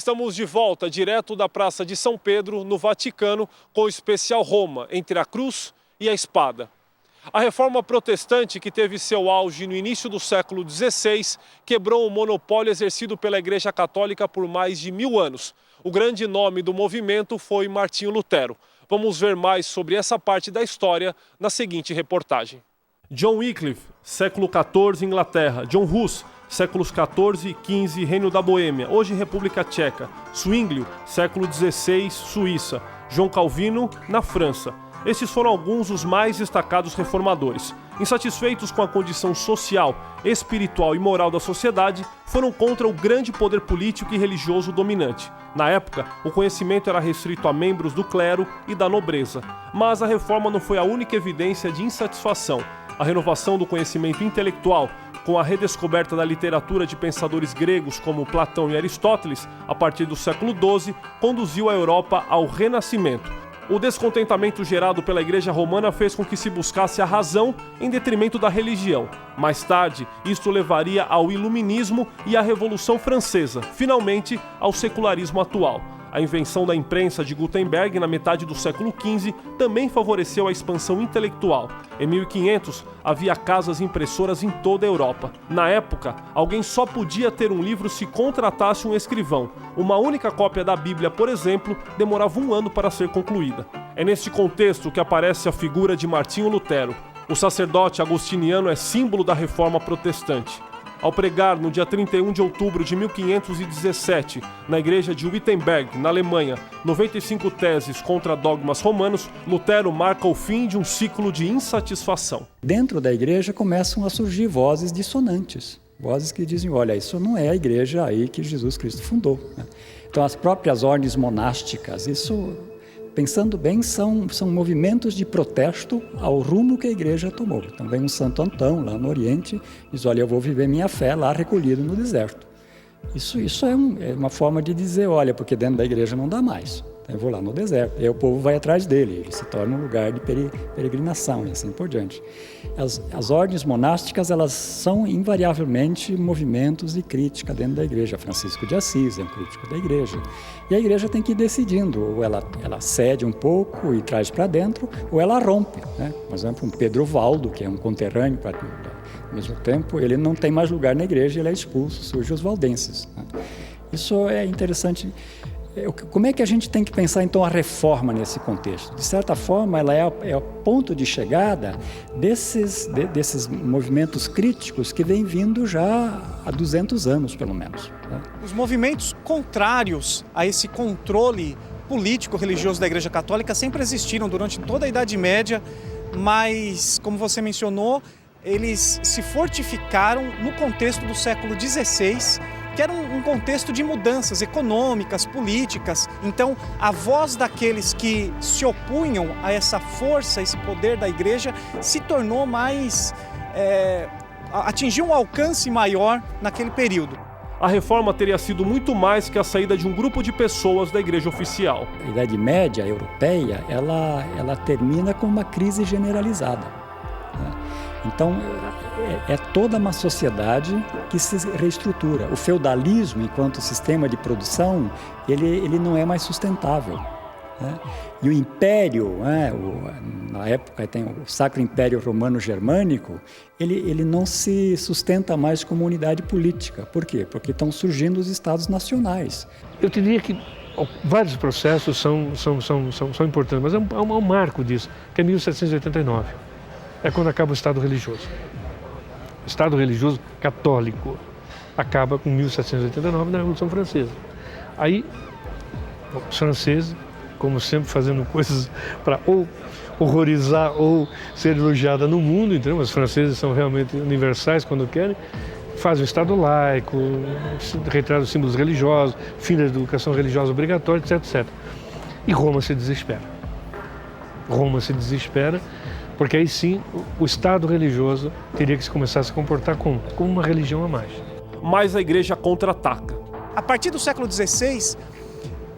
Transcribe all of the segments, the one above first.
Estamos de volta, direto da Praça de São Pedro, no Vaticano, com o especial Roma, entre a cruz e a espada. A reforma protestante, que teve seu auge no início do século XVI, quebrou o monopólio exercido pela Igreja Católica por mais de 1000 anos. O grande nome do movimento foi Martinho Lutero. Vamos ver mais sobre essa parte da história na seguinte reportagem. John Wycliffe, século XIV, Inglaterra. John Hus, séculos XIV e XV, Reino da Boêmia, hoje República Tcheca. Zwinglio, século XVI, Suíça. João Calvino, na França. Esses foram alguns dos mais destacados reformadores. Insatisfeitos com a condição social, espiritual e moral da sociedade, foram contra o grande poder político e religioso dominante. Na época, o conhecimento era restrito a membros do clero e da nobreza. Mas a reforma não foi a única evidência de insatisfação. A renovação do conhecimento intelectual, com a redescoberta da literatura de pensadores gregos como Platão e Aristóteles, a partir do século XII, conduziu a Europa ao Renascimento. O descontentamento gerado pela Igreja Romana fez com que se buscasse a razão em detrimento da religião. Mais tarde, isto levaria ao Iluminismo e à Revolução Francesa, finalmente ao secularismo atual. A invenção da imprensa de Gutenberg na metade do século XV também favoreceu a expansão intelectual. Em 1500, havia casas impressoras em toda a Europa. Na época, alguém só podia ter um livro se contratasse um escrivão. Uma única cópia da Bíblia, por exemplo, demorava 1 ano para ser concluída. É neste contexto que aparece a figura de Martinho Lutero. O sacerdote agostiniano é símbolo da reforma protestante. Ao pregar no dia 31 de outubro de 1517, na igreja de Wittenberg, na Alemanha, 95 teses contra dogmas romanos, Lutero marca o fim de um ciclo de insatisfação. Dentro da igreja começam a surgir vozes dissonantes, vozes que dizem, olha, isso não é a igreja aí que Jesus Cristo fundou. Então as próprias ordens monásticas, isso, pensando bem, são movimentos de protesto ao rumo que a igreja tomou. Então vem um Santo Antão, lá no Oriente, e diz, olha, eu vou viver minha fé lá recolhido no deserto. Isso é uma forma de dizer, olha, porque dentro da igreja não dá mais. Então eu vou lá no deserto, e aí o povo vai atrás dele, ele se torna um lugar de peregrinação e assim por diante. As ordens monásticas, elas são invariavelmente movimentos de crítica dentro da igreja. Francisco de Assis é um crítico da igreja. E a igreja tem que ir decidindo, ou ela cede um pouco e traz para dentro, ou ela rompe. Né? Por exemplo, um Pedro Valdo, que é um conterrâneo, ao mesmo tempo, ele não tem mais lugar na igreja, ele é expulso, surgem os valdenses. Né? Isso é interessante. Como é que a gente tem que pensar, então, a reforma nesse contexto? De certa forma, ela é o ponto de chegada desses movimentos críticos que vem vindo já há 200 anos, pelo menos. Né? Os movimentos contrários a esse controle político-religioso da Igreja Católica sempre existiram durante toda a Idade Média, mas, como você mencionou, eles se fortificaram no contexto do século XVI, que era um contexto de mudanças econômicas, políticas. Então, a voz daqueles que se opunham a essa força, esse poder da igreja, se tornou mais... atingiu um alcance maior naquele período. A reforma teria sido muito mais que a saída de um grupo de pessoas da igreja oficial. A Idade Média europeia, ela termina com uma crise generalizada. Né? Então, é toda uma sociedade que se reestrutura. O feudalismo, enquanto sistema de produção, ele não é mais sustentável. Né? E o império, né, na época tem o Sacro Império Romano-Germânico, ele não se sustenta mais como unidade política. Por quê? Porque estão surgindo os estados nacionais. Eu diria que vários processos são importantes, mas há um marco disso, que é 1789. É quando acaba o Estado religioso. O Estado religioso católico acaba com 1789 na Revolução Francesa. Aí, os franceses, como sempre, fazendo coisas para ou horrorizar ou ser elogiada no mundo, entendeu? Os franceses são realmente universais quando querem, fazem o Estado laico, retratam os símbolos religiosos, fim da educação religiosa obrigatória, etc, etc. E Roma se desespera. Porque aí sim, o Estado religioso teria que começar a se comportar como uma religião a mais. Mas a igreja contra-ataca. A partir do século XVI,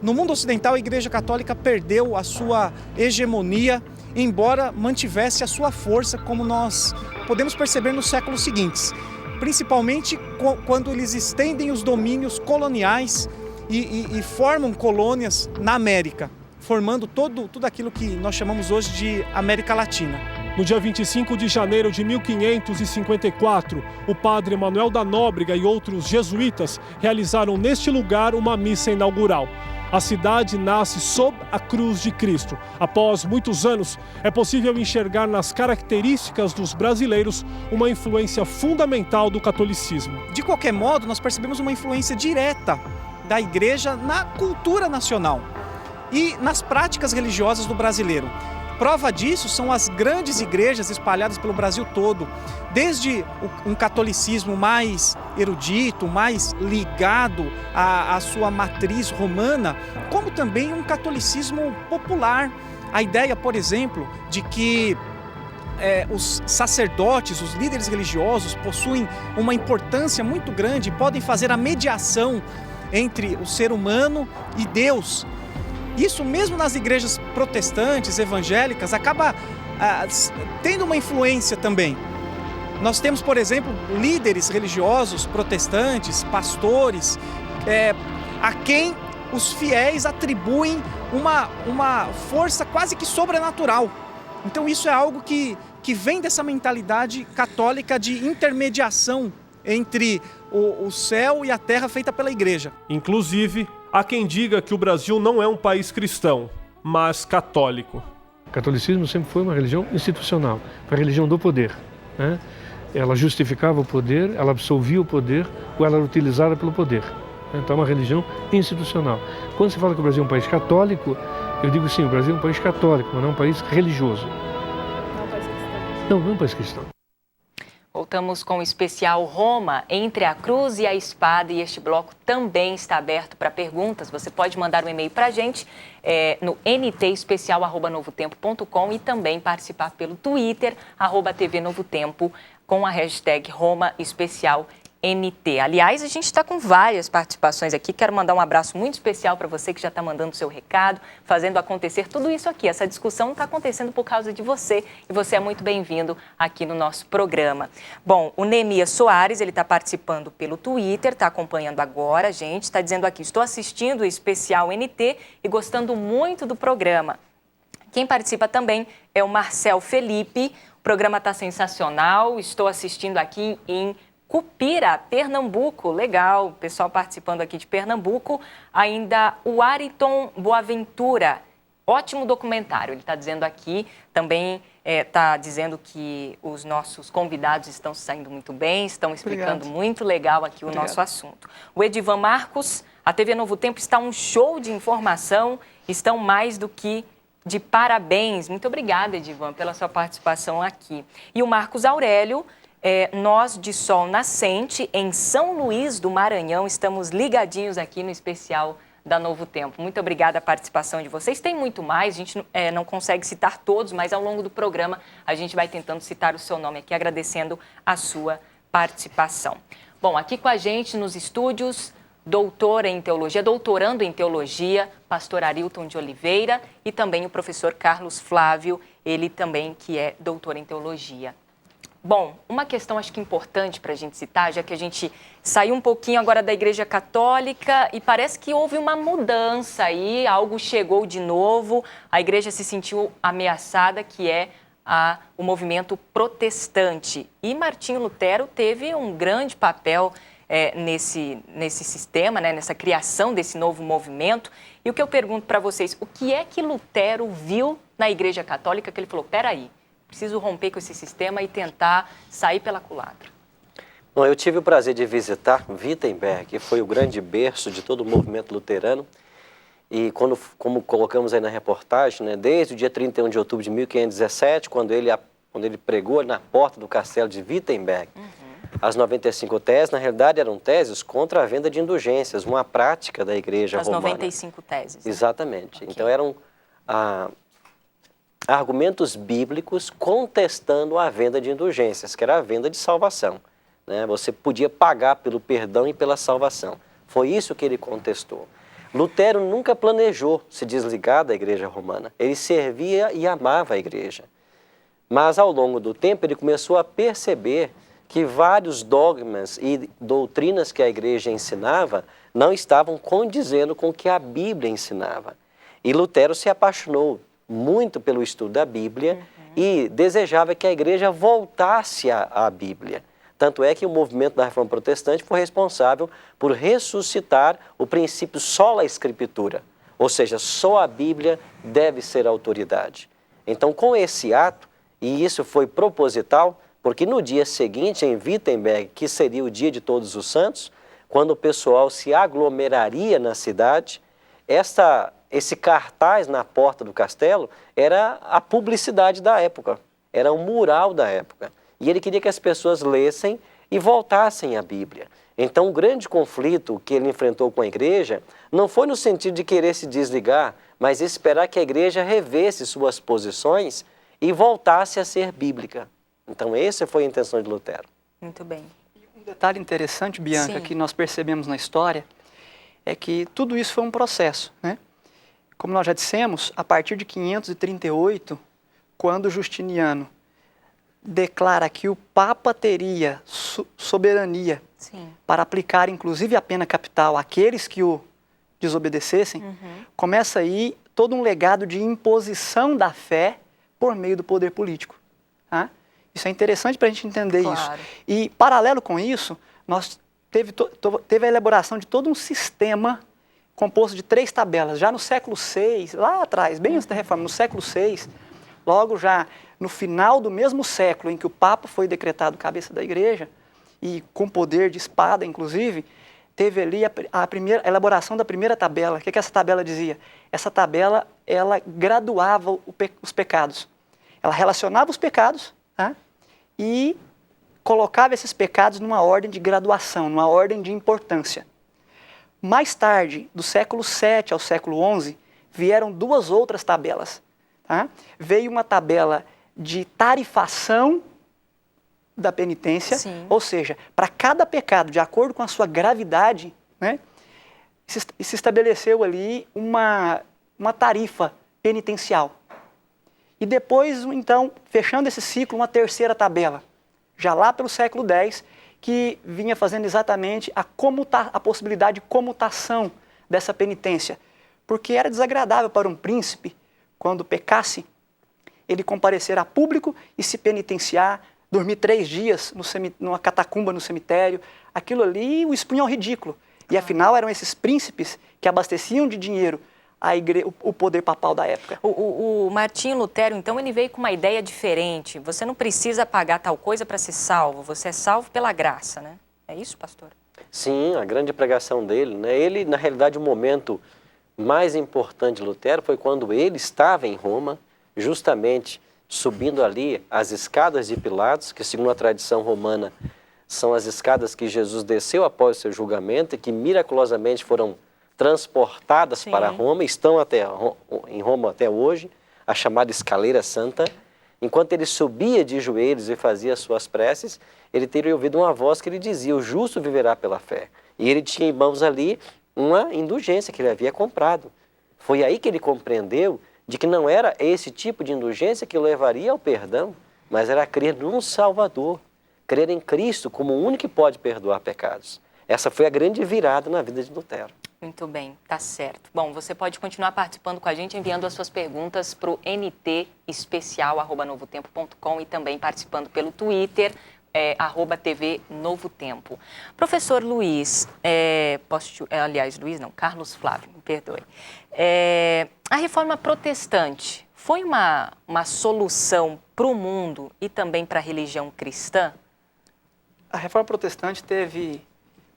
no mundo ocidental, a Igreja Católica perdeu a sua hegemonia, embora mantivesse a sua força, como nós podemos perceber nos séculos seguintes. Principalmente quando eles estendem os domínios coloniais e formam colônias na América, formando tudo aquilo que nós chamamos hoje de América Latina. No dia 25 de janeiro de 1554, o padre Manuel da Nóbrega e outros jesuítas realizaram neste lugar uma missa inaugural. A cidade nasce sob a cruz de Cristo. Após muitos anos, é possível enxergar nas características dos brasileiros uma influência fundamental do catolicismo. De qualquer modo, nós percebemos uma influência direta da Igreja na cultura nacional e nas práticas religiosas do brasileiro. Prova disso são as grandes igrejas espalhadas pelo Brasil todo, desde um catolicismo mais erudito, mais ligado à sua matriz romana, como também um catolicismo popular. A ideia, por exemplo, de que os sacerdotes, os líderes religiosos possuem uma importância muito grande e podem fazer a mediação entre o ser humano e Deus. Isso mesmo nas igrejas protestantes, evangélicas, acaba tendo uma influência também. Nós temos, por exemplo, líderes religiosos protestantes, pastores, a quem os fiéis atribuem uma força quase que sobrenatural. Então isso é algo que vem dessa mentalidade católica de intermediação entre o céu e a terra feita pela igreja. Inclusive, há quem diga que o Brasil não é um país cristão, mas católico. O catolicismo sempre foi uma religião institucional, foi a religião do poder, né? Ela justificava o poder, ela absolvia o poder, ou ela era utilizada pelo poder. Então é uma religião institucional. Quando se fala que o Brasil é um país católico, eu digo sim, o Brasil é um país católico, mas não é um país religioso. Não é um país cristão. Não é um país cristão. Voltamos com o especial Roma, Entre a Cruz e a Espada, e este bloco também está aberto para perguntas. Você pode mandar um e-mail para a gente no ntespecial@novotempo.com e também participar pelo Twitter, @tvnovotempo, com a hashtag Roma Especial NT. Aliás, a gente está com várias participações aqui. Quero mandar um abraço muito especial para você que já está mandando seu recado, fazendo acontecer tudo isso aqui. Essa discussão está acontecendo por causa de você e você é muito bem-vindo aqui no nosso programa. Bom, o Neemias Soares, ele está participando pelo Twitter, está acompanhando agora, gente. Está dizendo aqui, estou assistindo o especial NT e gostando muito do programa. Quem participa também é o Marcel Felipe. O programa está sensacional. Estou assistindo aqui em Cupira, Pernambuco, legal, o pessoal participando aqui de Pernambuco. Ainda o Ariton Boaventura, ótimo documentário, ele está dizendo aqui, também está dizendo que os nossos convidados estão saindo muito bem, estão explicando muito legal aqui o nosso assunto. O Edivan Marcos, a TV Novo Tempo está um show de informação, estão mais do que de parabéns. Muito obrigada, Edivan, pela sua participação aqui. E o Marcos Aurélio, nós de Sol Nascente, em São Luís do Maranhão, estamos ligadinhos aqui no especial da Novo Tempo. Muito obrigada a participação de vocês. Tem muito mais, a gente não consegue citar todos, mas ao longo do programa a gente vai tentando citar o seu nome aqui, agradecendo a sua participação. Bom, aqui com a gente nos estúdios, doutora em teologia, doutorando em teologia, pastor Arilton de Oliveira, e também o professor Carlos Flávio, ele também que é doutor em teologia. Bom, uma questão acho que importante para a gente citar, já que a gente saiu um pouquinho agora da Igreja Católica e parece que houve uma mudança aí, algo chegou de novo, a Igreja se sentiu ameaçada, que é o movimento protestante. E Martinho Lutero teve um grande papel nesse sistema, né, nessa criação desse novo movimento. E o que eu pergunto para vocês, o que é que Lutero viu na Igreja Católica que ele falou, peraí, preciso romper com esse sistema e tentar sair pela culatra? Bom, eu tive o prazer de visitar Wittenberg, que foi o grande berço de todo o movimento luterano. E como colocamos aí na reportagem, né, desde o dia 31 de outubro de 1517, quando ele pregou na porta do castelo de Wittenberg, as 95 teses, na realidade, eram teses contra a venda de indulgências, uma prática da Igreja Romana. As 95 teses. Exatamente. Okay. Então, eram argumentos bíblicos contestando a venda de indulgências, que era a venda de salvação, né? Você podia pagar pelo perdão e pela salvação. Foi isso que ele contestou. Lutero nunca planejou se desligar da Igreja Romana. Ele servia e amava a Igreja. Mas, ao longo do tempo, ele começou a perceber que vários dogmas e doutrinas que a igreja ensinava não estavam condizendo com o que a Bíblia ensinava. E Lutero se apaixonou muito pelo estudo da Bíblia e desejava que a igreja voltasse à Bíblia. Tanto é que o movimento da Reforma Protestante foi responsável por ressuscitar o princípio sola Escritura, ou seja, só a Bíblia deve ser a autoridade. Então, com esse ato, e isso foi proposital, porque no dia seguinte, em Wittenberg, que seria o dia de Todos os Santos, quando o pessoal se aglomeraria na cidade, esse cartaz na porta do castelo era a publicidade da época, era um mural da época. E ele queria que as pessoas lessem e voltassem à Bíblia. Então, o grande conflito que ele enfrentou com a igreja não foi no sentido de querer se desligar, mas esperar que a igreja revesse suas posições e voltasse a ser bíblica. Então, essa foi a intenção de Lutero. Muito bem. Um detalhe interessante, Bianca, Sim. que nós percebemos na história, é que tudo isso foi um processo, né? Como nós já dissemos, a partir de 538, quando Justiniano declara que o Papa teria soberania Sim. para aplicar, inclusive, a pena capital àqueles que o desobedecessem, começa aí todo um legado de imposição da fé por meio do poder político. Tá? Isso é interessante para a gente entender Claro. isso. E, paralelo com isso, nós teve a elaboração de todo um sistema composto de 3 tabelas. Já no século VI, lá atrás, bem antes da Reforma, no século VI, logo já no final do mesmo século em que o Papa foi decretado cabeça da Igreja, e com poder de espada, inclusive, teve ali a elaboração da primeira tabela. O que essa tabela dizia? Essa tabela, ela graduava os pecados. Ela relacionava os pecados, tá? E colocava esses pecados numa ordem de graduação, numa ordem de importância. Mais tarde, do século VII ao século XI, vieram 2 outras tabelas. Tá? Veio uma tabela de tarifação da penitência, Sim. ou seja, para cada pecado, de acordo com a sua gravidade, né, se estabeleceu ali uma tarifa penitencial. E depois, então, fechando esse ciclo, uma terceira tabela, já lá pelo século X, que vinha fazendo exatamente a possibilidade de comutação dessa penitência. Porque era desagradável para um príncipe, quando pecasse, ele comparecer a público e se penitenciar, dormir 3 dias numa catacumba no cemitério. Aquilo ali o expunha ao ridículo. E afinal eram esses príncipes que abasteciam de dinheiro o poder papal da época. O Martinho Lutero, então, ele veio com uma ideia diferente. Você não precisa pagar tal coisa para ser salvo, você é salvo pela graça, né? É isso, pastor? Sim, a grande pregação dele, né? Ele, na realidade, o momento mais importante de Lutero foi quando ele estava em Roma, justamente subindo ali as escadas de Pilatos, que segundo a tradição romana são as escadas que Jesus desceu após o seu julgamento e que miraculosamente foram transportadas Sim. para Roma, estão em Roma até hoje, a chamada Escaleira Santa. Enquanto ele subia de joelhos e fazia suas preces, ele teria ouvido uma voz que lhe dizia: o justo viverá pela fé. E ele tinha em mãos ali uma indulgência que ele havia comprado. Foi aí que ele compreendeu de que não era esse tipo de indulgência que o levaria ao perdão, mas era crer num Salvador, crer em Cristo como o único que pode perdoar pecados. Essa foi a grande virada na vida de Lutero. Muito bem, tá certo. Bom, você pode continuar participando com a gente, enviando as suas perguntas para o nt@novotempo.com e também participando pelo Twitter, @TV Novo Tempo. Professor Luiz, Carlos Flávio, me perdoe. A reforma protestante foi uma solução para o mundo e também para a religião cristã? A reforma protestante teve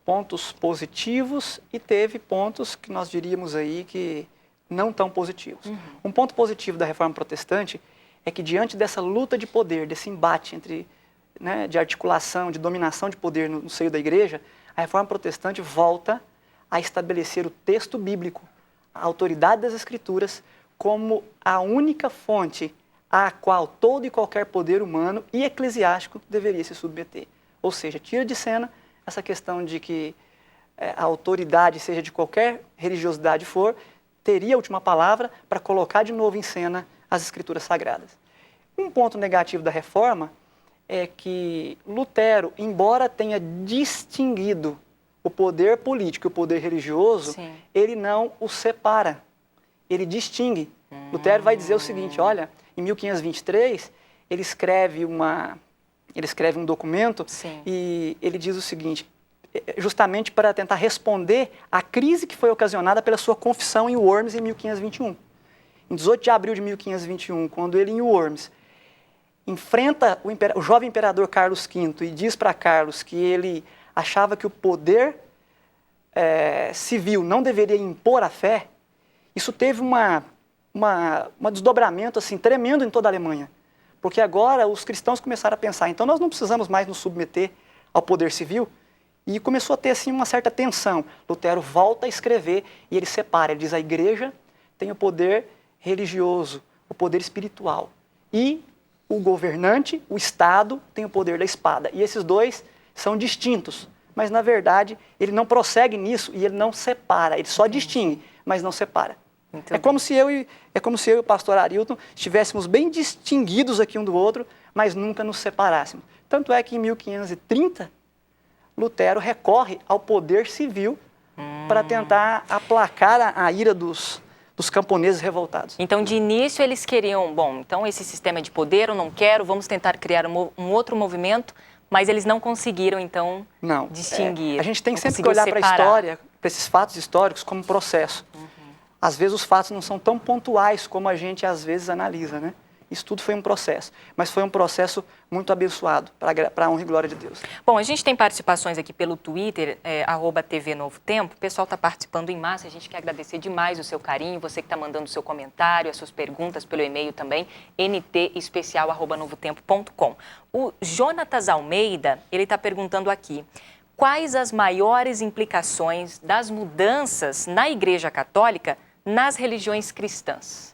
pontos positivos e teve pontos que nós diríamos aí que não tão positivos. Um ponto positivo da reforma protestante é que diante dessa luta de poder, desse embate entre, de articulação, de dominação de poder no seio da igreja, a reforma protestante volta a estabelecer o texto bíblico, a autoridade das escrituras, como a única fonte à qual todo e qualquer poder humano e eclesiástico deveria se submeter. Ou seja, tira de cena essa questão de que a autoridade, seja de qualquer religiosidade for, teria a última palavra para colocar de novo em cena as escrituras sagradas. Um ponto negativo da reforma é que Lutero, embora tenha distinguido o poder político e o poder religioso, Sim. ele não os separa, ele distingue. Lutero vai dizer o seguinte, olha, em 1523, ele escreve um documento Sim. e ele diz o seguinte, justamente para tentar responder à crise que foi ocasionada pela sua confissão em Worms em 1521. Em 18 de abril de 1521, quando ele em Worms enfrenta o jovem imperador Carlos V e diz para Carlos que ele achava que o poder civil não deveria impor a fé, isso teve um desdobramento assim, tremendo em toda a Alemanha. Porque agora os cristãos começaram a pensar, então nós não precisamos mais nos submeter ao poder civil, e começou a ter assim, uma certa tensão. Lutero volta a escrever e ele separa, ele diz a igreja tem o poder religioso, o poder espiritual, e o governante, o Estado, tem o poder da espada. E esses dois são distintos, mas na verdade ele não prossegue nisso e ele não separa, ele só distingue, mas não separa. É como se eu e o pastor Arilton estivéssemos bem distinguidos aqui um do outro, mas nunca nos separássemos. Tanto é que em 1530, Lutero recorre ao poder civil para tentar aplacar a ira dos camponeses revoltados. Então, de início, eles queriam, bom, então esse sistema de poder eu não quero, vamos tentar criar um outro movimento, mas eles não conseguiram, então, distinguir. A gente tem não sempre que olhar para a história, para esses fatos históricos, como processo. Às vezes os fatos não são tão pontuais como a gente às vezes analisa, né? Isso tudo foi um processo, mas foi um processo muito abençoado, para a honra e glória de Deus. Bom, a gente tem participações aqui pelo Twitter, @TV Novo Tempo. O pessoal está participando em massa, a gente quer agradecer demais o seu carinho, você que está mandando o seu comentário, as suas perguntas pelo e-mail também, ntespecial@novotempo.com. O Jonatas Almeida, ele está perguntando aqui, quais as maiores implicações das mudanças na Igreja Católica nas religiões cristãs?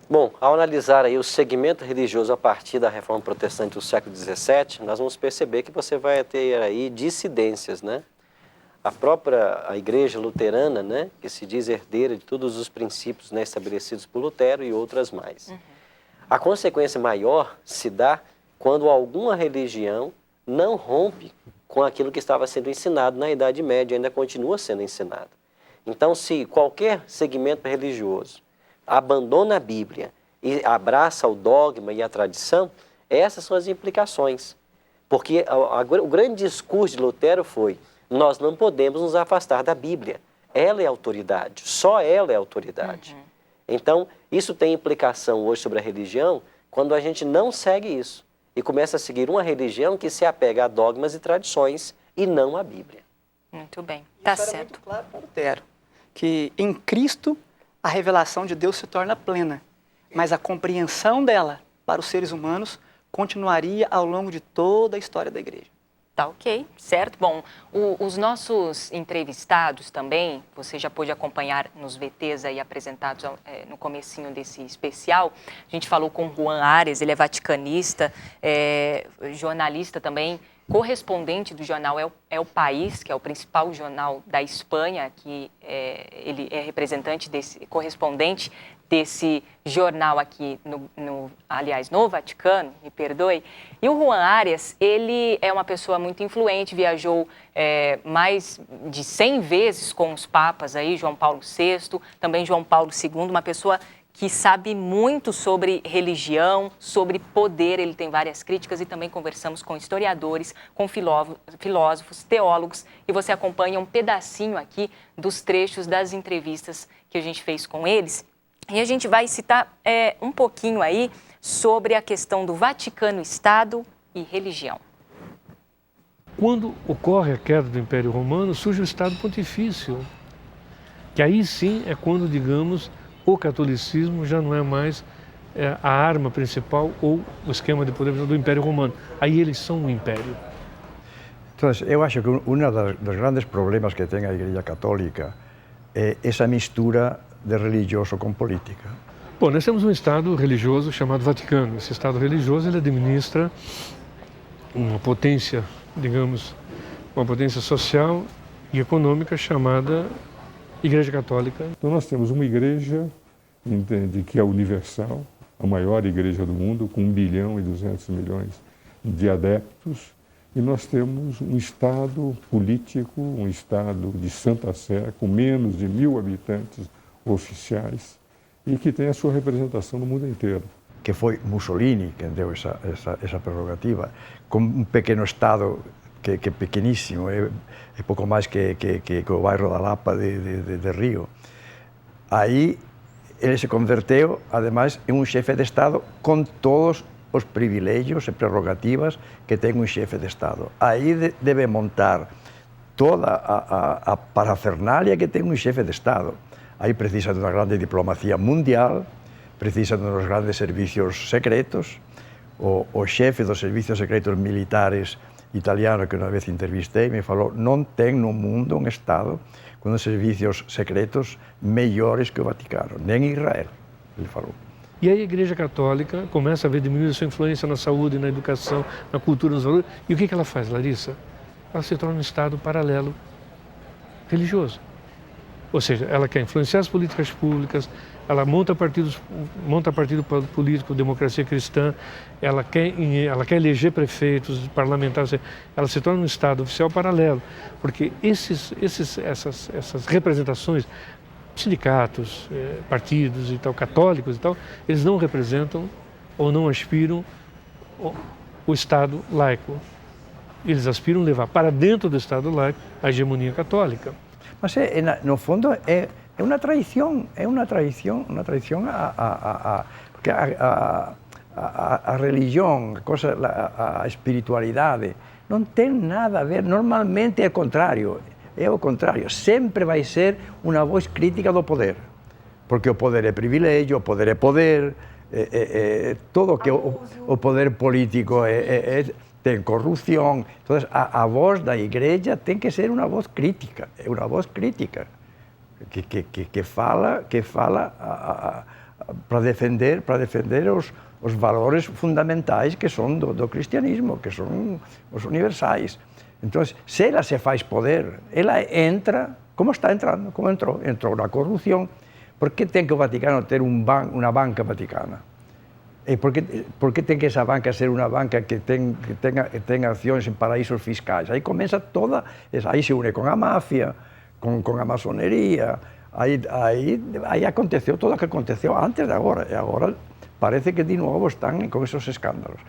Bom, ao analisar aí o segmento religioso a partir da Reforma Protestante do século XVII, nós vamos perceber que você vai ter aí dissidências, né? A Igreja Luterana, né, que se diz herdeira de todos os princípios, né, estabelecidos por Lutero e outras mais. A consequência maior se dá quando alguma religião não rompe com aquilo que estava sendo ensinado na Idade Média, ainda continua sendo ensinado. Então, se qualquer segmento religioso abandona a Bíblia e abraça o dogma e a tradição, essas são as implicações. Porque o grande discurso de Lutero foi, nós não podemos nos afastar da Bíblia. Ela é autoridade, só ela é autoridade. Então, isso tem implicação hoje sobre a religião quando a gente não segue isso e começa a seguir uma religião que se apega a dogmas e tradições e não à Bíblia. Muito bem, tá certo. Isso era muito claro para Lutero, que em Cristo a revelação de Deus se torna plena, mas a compreensão dela para os seres humanos continuaria ao longo de toda a história da igreja. Tá ok, certo. Bom, os nossos entrevistados também, você já pôde acompanhar nos VTs aí apresentados no comecinho desse especial. A gente falou com o Juan Ares, ele é vaticanista, jornalista também, correspondente do jornal É o País, que é o principal jornal da Espanha, que ele é representante correspondente desse jornal aqui, aliás, no Vaticano, me perdoe. E o Juan Arias, ele é uma pessoa muito influente, viajou mais de 100 vezes com os papas aí, João Paulo VI, também João Paulo II, uma pessoa que sabe muito sobre religião, sobre poder, ele tem várias críticas e também conversamos com historiadores, com filósofos, teólogos, e você acompanha um pedacinho aqui dos trechos das entrevistas que a gente fez com eles. E a gente vai citar um pouquinho aí sobre a questão do Vaticano-Estado e religião. Quando ocorre a queda do Império Romano, surge o Estado Pontifício, que aí sim é quando, digamos, o catolicismo já não é mais a arma principal ou o esquema de poder do Império Romano. Aí eles são um império. Então, eu acho que um dos grandes problemas que tem a Igreja Católica é essa mistura de religioso com política. Bom, nós temos um Estado religioso chamado Vaticano. Esse Estado religioso ele administra uma potência, digamos, uma potência social e econômica chamada Igreja Católica. Então nós temos uma igreja, entende, que é universal, a maior igreja do mundo, com 1,2 bilhão de de adeptos, e nós temos um Estado político, um Estado de Santa Sé, com menos de 1.000 habitantes oficiais, e que tem a sua representação no mundo inteiro. Que foi Mussolini quem deu essa prerrogativa, com um pequeno Estado que é pequeníssimo, é pouco mais que o bairro da Lapa de Rio. Aí ele se converteu, además, em um chefe de Estado com todos os privilégios e prerrogativas que tem um chefe de Estado. Aí deve montar toda a parafernália que tem um chefe de Estado. Aí precisa de uma grande diplomacia mundial, precisa de uns grandes serviços secretos. O chefe dos serviços secretos militares italiano que uma vez entrevistei me falou: não tem no mundo um Estado com os serviços secretos melhores que o Vaticano, nem Israel, ele falou. E aí a Igreja Católica começa a ver diminuir sua influência na saúde, na educação, na cultura, nos valores. E o que ela faz, Larissa? Ela se torna um Estado paralelo religioso. Ou seja, ela quer influenciar as políticas públicas, ela monta partido político, democracia cristã, ela quer eleger prefeitos, parlamentares, ela se torna um Estado oficial paralelo, porque essas representações, sindicatos, partidos e tal, católicos e tal, eles não representam ou não aspiram o Estado laico. Eles aspiram levar para dentro do Estado laico a hegemonia católica. Mas no fundo é uma traição, porque a religião, a espiritualidade não tem nada a ver, normalmente é o contrário. É o contrário, sempre vai ser uma voz crítica do poder, porque o poder é privilégio, o poder é poder, todo que o poder político tem corrupção. Então a voz da igreja tem que ser uma voz crítica, que fala para defender os valores fundamentais que são do cristianismo, que são os universais. Então, se ela se faz poder, ela entra, como está entrando, como entrou na corrupção. Por que tem que o Vaticano ter uma banca vaticana? E por que tem que essa banca ser uma banca que tenha ações em paraísos fiscais? Aí começa toda, aí se une com a máfia, com a maçoneria, aí aconteceu tudo o que aconteceu antes de agora, e agora parece que de novo estão com esses escândalos.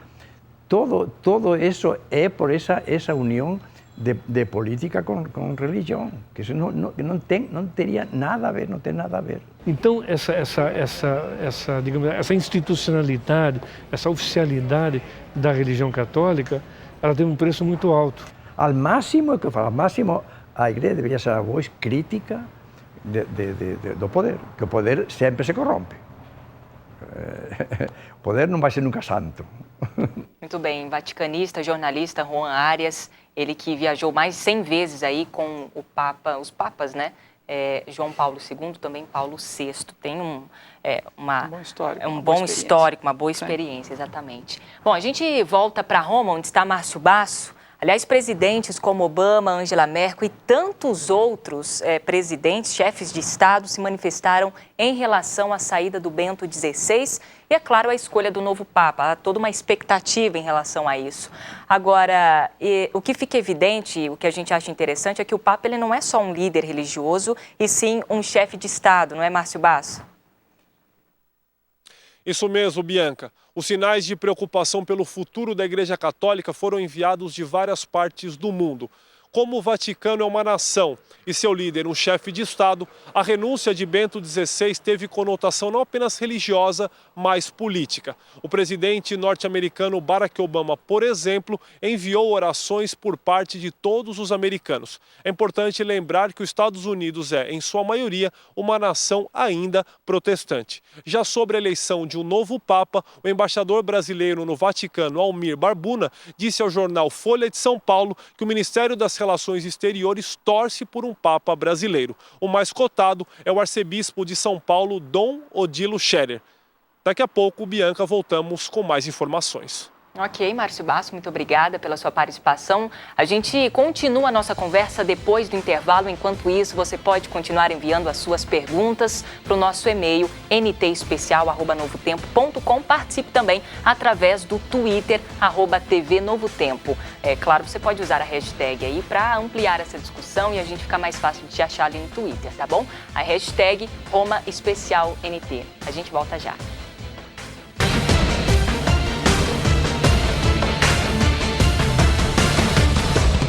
Todo isso é por essa união de política com religião, que isso não teria nada a ver, não tem nada a ver. Então digamos, essa institucionalidade, essa oficialidade da religião católica, ela tem um preço muito alto. Ao máximo, a igreja deveria ser a voz crítica do poder, que o poder sempre se corrompe. O poder não vai ser nunca santo. Muito bem, vaticanista, jornalista Juan Arias, ele que viajou mais de 100 vezes aí com os papas, né? João Paulo II, também Paulo VI, tem um bom histórico, uma boa experiência, exatamente. Bom, a gente volta para Roma, onde está Márcio Basso. Aliás, presidentes como Obama, Angela Merkel e tantos outros presidentes, chefes de Estado, se manifestaram em relação à saída do Bento XVI e, é claro, a escolha do novo Papa. Há toda uma expectativa em relação a isso. Agora, o que fica evidente, o que a gente acha interessante, é que o Papa ele não é só um líder religioso, e sim um chefe de Estado, não é, Márcio Basso? Isso mesmo, Bianca. Os sinais de preocupação pelo futuro da Igreja Católica foram enviados de várias partes do mundo. Como o Vaticano é uma nação e seu líder um chefe de Estado, a renúncia de Bento XVI teve conotação não apenas religiosa, mas política. O presidente norte-americano Barack Obama, por exemplo, enviou orações por parte de todos os americanos. É importante lembrar que os Estados Unidos é, em sua maioria, uma nação ainda protestante. Já sobre a eleição de um novo Papa, o embaixador brasileiro no Vaticano, Almir Barbuna, disse ao jornal Folha de São Paulo que o Ministério das Relações Exteriores torce por um Papa brasileiro. O mais cotado é o arcebispo de São Paulo, Dom Odilo Scherer. Daqui a pouco, Bianca, voltamos com mais informações. Ok, Márcio Basso, muito obrigada pela sua participação. A gente continua a nossa conversa depois do intervalo. Enquanto isso, você pode continuar enviando as suas perguntas para o nosso e-mail ntespecial@novotempo.com. Participe também através do Twitter, @TV Novo Tempo. É claro, você pode usar a hashtag aí para ampliar essa discussão e a gente ficar mais fácil de te achar ali no Twitter, tá bom? A hashtag RomaEspecialNT. A gente volta já.